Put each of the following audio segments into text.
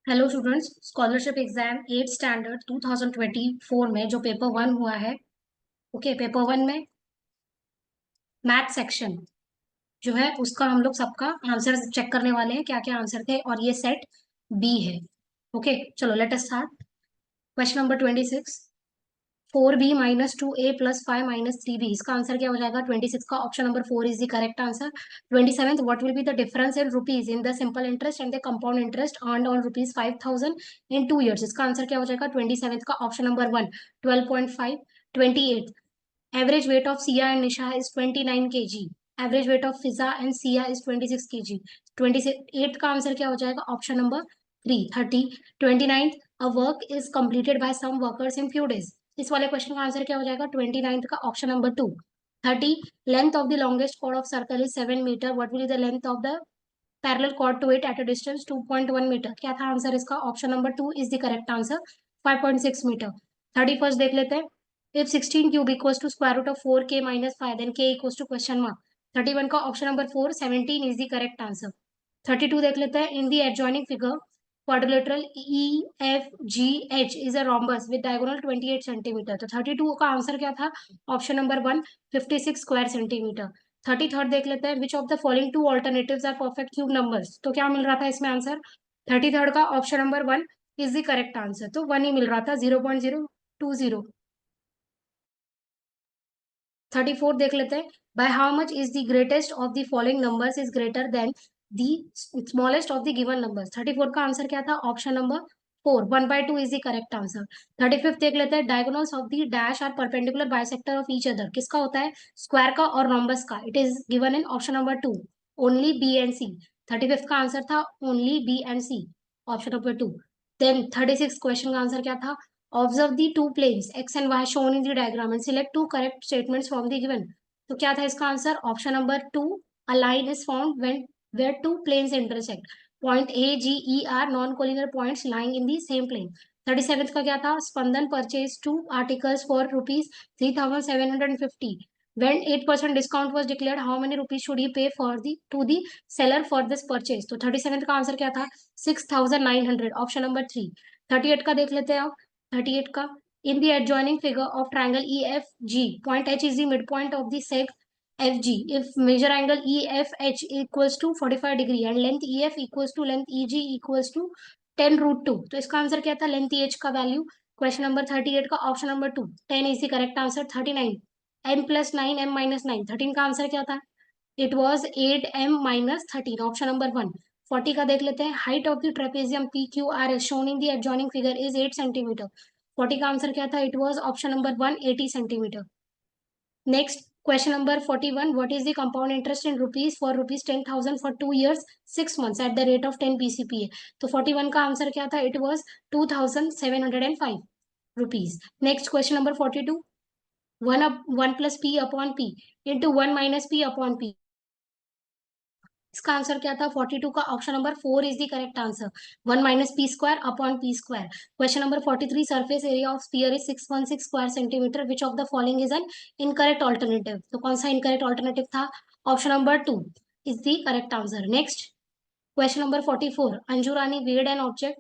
Hello students, scholarship exam 8 standard 2024 में जो paper one हुआ है। ओके, पेपर वन में मैथ सेक्शन जो है उसका हम लोग सबका आंसर चेक करने वाले हैं, क्या क्या आंसर थे, और ये सेट बी है। ओके, चलो let us start. Question number 26, 4b-2a + 5 - 3b, इसका आंसर क्या हो जाएगा? 26 का option number 4 is the correct answer. 27, what will be the difference in rupees in the simple interest and the compound interest earned on rupees 5,000 in 2 years, इसका answer क्या हो जाएगा? 27 का option number 1, 12.5। 28, average weight of Siya and Nisha is 29 kg, average weight of Fiza and Siya is 26 kg। 28 का answer क्या हो जाएगा? Option number 3। 30, 29, a work is completed by some workers in few days, इस वाले क्वेश्चन का आंसर क्या हो जाएगा? 29 का option number 2। 30, length of the longest chord of circle is 7 metre, what will be the length of the parallel chord to it at a distance 2.1 metre, क्या था answer इसका? Option number 2 is the correct answer, 5.6 metre. 31st देख लेते हैं। If 16 cube equals to square root of 4k - 5, then k equals to question mark. 31 का option number 4, 17 is the correct answer. 32 देख लेते हैं। In the adjoining figure quadrilateral EFGH is a rhombus with diagonal 28 centimetre, तो 32 का answer क्या था? Option number 1, 56 square centimetre. 33rd देख लेते हैं। Which of the following two alternatives are perfect cube numbers, तो क्या मिल रहा था इसमें आंसर? 33rd का option number 1 is the correct answer, तो 1 ही मिल रहा था, 0.020। 34 देख लेते हैं। By how much is the greatest of the following numbers is greater than the smallest of the given numbers, 34 का आंसर क्या था? Option number 4, 1/2 is the correct answer. 35 देख लेते हैं। Diagonals of the dash are perpendicular bisector of each other, किसका होता है? Square का और रोम्बस का। It is given in option number 2, only B and C. 35 का आंसर था only B and C, option number 2। Then 36 question का answer क्या था? Observe the two planes x and y shown in the diagram and select two correct statements from the given, तो क्या था इसका answer? Option number 2, a line is found when where two planes intersect, point A, G, E are non-collinear points lying in the same plane। 37th का क्या था? स्पंदन purchased two articles for rupees 3,750, when 8% discount was declared, how many rupees should he pay for the to the seller for this purchase, तो 37th का answer क्या था? 6,900, option number 3। 38 का देख लेते हैं आप। 38 का, in the adjoining figure of triangle EFG, point H is the midpoint of the seg FG. If measure angle EFH equals to 45 degree and length EF equals to length EG equals to 10√2, तो इसका answer क्या था? Length EH का value. Question number 38 का option number 2, 10 is the correct answer. 39, m+9 m-9, 13 का answer क्या था? It was 8m - 13, option number 1। 40 का देख लेते हैं। Height of the trapezium PQRS shown in the adjoining figure is 8 centimetre, 40 का आंसर क्या था? It was option number 1, 80 centimetre. Next, question number 41, what is the compound interest in rupees for rupees 10,000 for 2 years 6 months eight the rate of 10 PCPA, तो 41 का answer क्या था? It was 2,705 rupees. Next, question number 42, 1 + p/p into 1 - p/p, इसका answer क्या था? 42 का option number 4 is the correct answer, 1 - p² / p²। Question number 43, surface area of sphere is 616 square centimetre, which of the following is an incorrect alternative, तो कौन सा incorrect alternative था? Option number 2 is the correct answer. Next, question number 44, Anju Rani weighed an object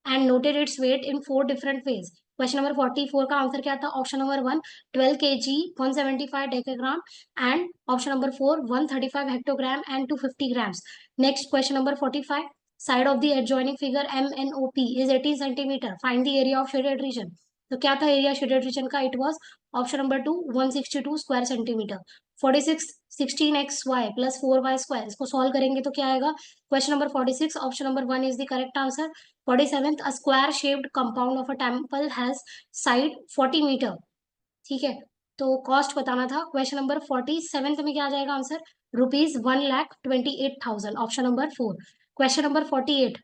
and noted its weight in 4 different ways, question number 44 का answer क्या था? Option number 1, 12 kg, 175 decagram, and option number 4, 135 hectogram and 250 grams। Next, question number 45, side of the adjoining figure MNOP is 18 centimetre, find the area of shaded region, तो क्या था area shaded region का? It was option number 2, 162 square centimetre. 46, 16xy + 4y², इसको solve करेंगे तो क्या आएगा? Question number 46, option number 1 is the correct answer. 47th, a square shaped compound of a temple has side 40 metre, ठीक है, तो cost बताना था। क्वेश्चन नंबर 47th में क्या आ जाएगा answer? ₹1,28,000, option number 4। Question number 48,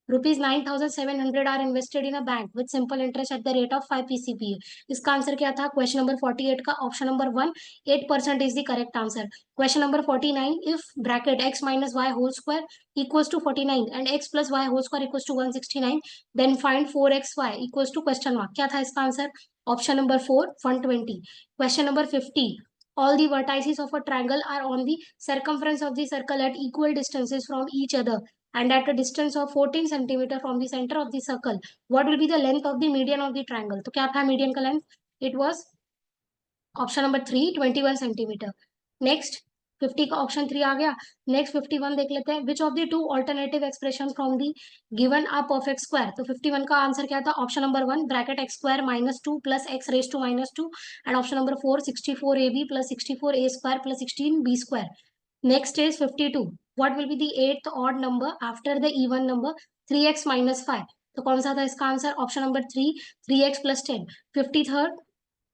₹9,700 are invested in a bank with simple interest at the rate of 5 PCPA, इसका आंसर क्या था? क्वेश्चन नंबर 48 का option number 1, 8% is the correct answer. Question number 49, if bracket x - y whole square equals to 49 and x + y whole square equals to 169, then find 4xy equals to question mark, क्या था इसका answer? Option number 4, 120। Question number 50, all the vertices of a triangle are on the circumference of the circle at equal distances from each other and at a distance of 14 centimeter from the center of the circle, what will be the length of the median of the triangle? तो क्या था median का length? It was option number 3 21 centimetre. Next 50 का option 3 आ गया. Next 51 देख लेते हैं. Which of the two alternative expression from the given a perfect square. तो 51 का आंसर क्या था? Option number 1 bracket x square minus 2 plus x raise to minus 2 and option number 4 64ab plus 64a square plus 16b square. Next is 52. What will be the eighth odd number after the even number 3x minus 5. तो कौन सा था इसका answer? Option number 3 3x plus 10. 53rd.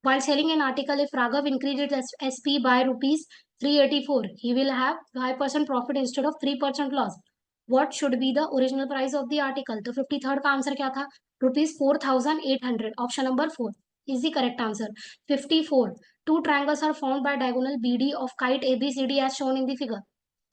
While selling an article, if Raghav increased its SP by rupees 384, he will have 5% profit instead of 3% loss. What should be the original price of the article? तो 53rd का answer क्या था? Rupees 4800. Option number 4 is the correct answer. 54. Two triangles are formed by diagonal BD of kite ABCD as shown in the figure.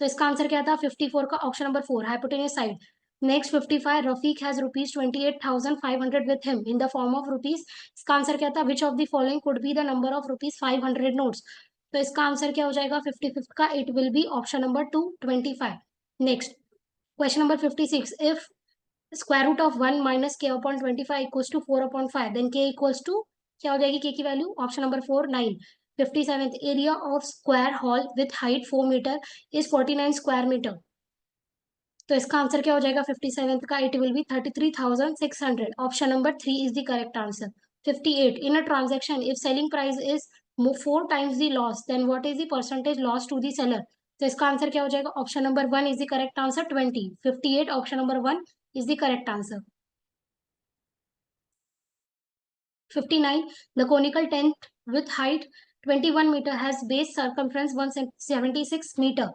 तो इसका answer क्या था? 54 का option number 4 hypotenuse side. Next 55. Rafiq has rupees 28,500 with him in the form of rupees. इसका answer क्या था? Which of the following could be the number of rupees 500 notes? तो इसका आंसर क्या हो जाएगा 55th का? It will be option number 2 25. Next question number 56. If square root of 1 minus k upon 25 equals to 4 upon 5, then k equals to क्या हो जाएगी k की value? Option number 4 9. 57th. Area of square hall with height 4 meter is 49 square meter. तो इसका answer क्या हो जाएगा 57th का? It will be 33,600. Option number 3 is the correct answer. 58. In a transaction if selling price is 4 times the loss, then what is the percentage loss to the seller? तो इसका answer क्या हो जाएगा? Option number 1 is the correct answer. 20. 58 option number 1 is the correct answer. 59. The conical tent with height 21 meter has base circumference 176 meter.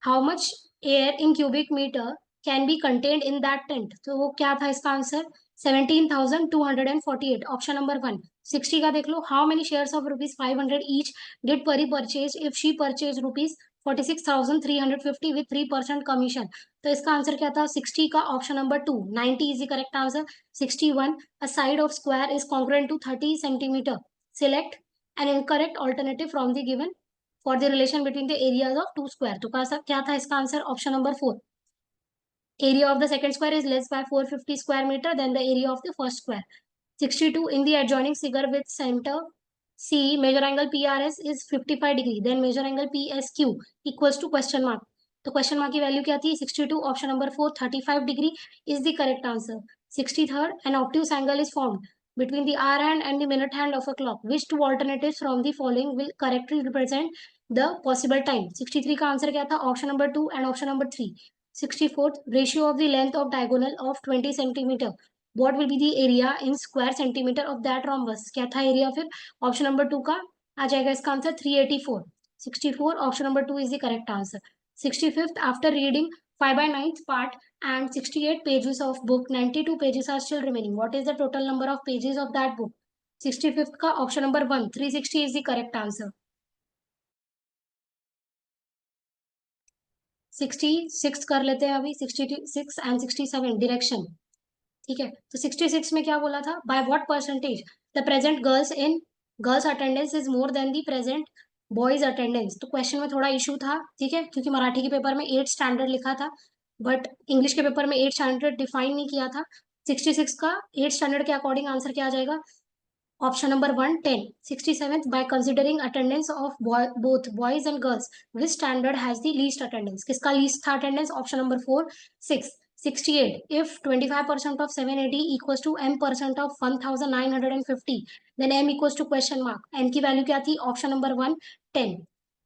How much air in cubic meter can be contained in that tent? तो वो क्या था इसका answer? 17,248. Option number 1. 60 का देख लो. How many shares of rupees 500 each did Pari purchase if she purchase rupees 46,350 with 3% commission? तो इसका आंसर क्या था? 60 का option number 2 90 is the correct answer. 61. A side of square is congruent to 30 centimetre. Select an incorrect alternative from the given for the relation between the areas of two square. तो क्या था इसका answer? Option number 4. Area of the second square is less by 450 square metre then the area of the first square. 62. In the adjoining figure with center C, measure angle PRS is 55 degree. Then measure angle PSQ equals to question mark. तो question mark की value क्या थी? 62. Option number 4 35 degree is the correct answer. 63rd. An obtuse angle is formed between the hour hand and the minute hand of a clock. Which two alternatives from the following will correctly represent the possible time? 63 का answer क्या था? Option number 2 and option number 3. 64th. Ratio of the length of diagonal of 20 centimeter. What will be the area in square centimeter of that rhombus? क्या था area फिर? Option number 2 का आ जाएगा इसका answer 384. 64 option number 2 is the correct answer. 65th. After reading 5 by 9th part and 68 pages of book, 92 pages are still remaining. What is the total number of pages of that book? 65th का option number 1 360 is the correct answer. 66 कर लेते हैं अभी. 66 and 67 direction. ठीक है. तो 66 में क्या बोला था? By what percentage the present girls attendance is more than the present boys attendance. तो क्वेश्चन में थोड़ा इशू था. ठीक है, क्योंकि मराठी के पेपर में 8 स्टैंडर्ड लिखा था, बट इंग्लिश के पेपर में 8 स्टैंडर्ड डिफाइन नहीं किया था. 66 का 8 स्टैंडर्ड के अकॉर्डिंग आंसर क्या आ जाएगा? Option number 1 10. 67th. By considering attendance of both boys and girls which standard has the least attendance? किसका लीस्ट था attendance? Option number 4 6. 68. If 25% of 780 equals to m% of 1950, then m equals to question mark. m की value क्या थी? Option number 1 10.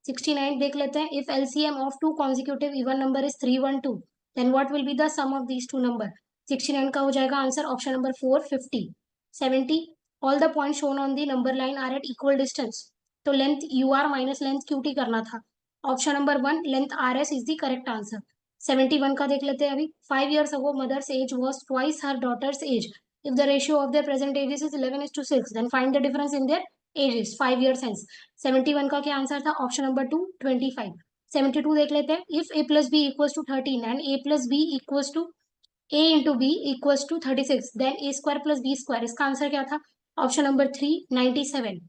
69 देख लेते हैं. If LCM of two consecutive even number is 312, then what will be the sum of these two number? 69 का हो जाएगा answer option number 4 50. 70. All the points shown on the number line are at equal distance. तो length UR minus length QT करना था. Option number 1 length RS is the correct answer. 71 का देख लेते हैं अभी. 5 years ago mother's age was twice her daughter's age. If the ratio of their present ages is 11:6, then find the difference in their ages 5 years hence. 71 का क्या answer था? Option number 2 25. 72 देख लेते हैं. If a plus b equals to 13 and a plus b equals to a into b equals to 36, then a square plus b square. इसका answer क्या था? Option number 3 97.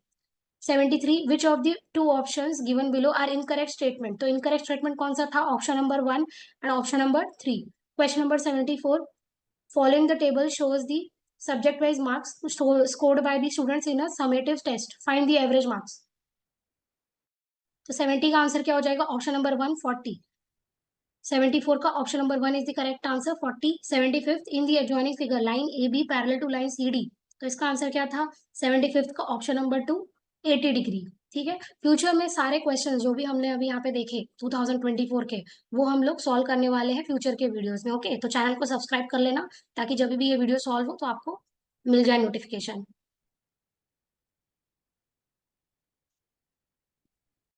73. Which of the two options given below are incorrect statement? तो incorrect statement कौन सा था? Option number 1 and option number 3. Question number 74, following the table shows the subject wise marks scored by the students in a summative test, find the average marks. तो 70 का answer क्या हो जाएगा? Option number 1 40. 74 का option number 1 is the correct answer 40. 75th, in the adjoining figure line A B parallel to line C D, तो इसका answer क्या था? 75th का ऑप्शन नंबर 2 80 डिग्री. ठीक है, फ्यूचर में सारे क्वेश्चन जो भी हमने अभी यहाँ पे देखे 2024 के, वो हम लोग सॉल्व करने वाले हैं फ्यूचर के वीडियोस में. ओके, तो चैनल को सब्सक्राइब कर लेना ताकि जब भी ये वीडियो सॉल्व हो तो आपको मिल जाए नोटिफिकेशन.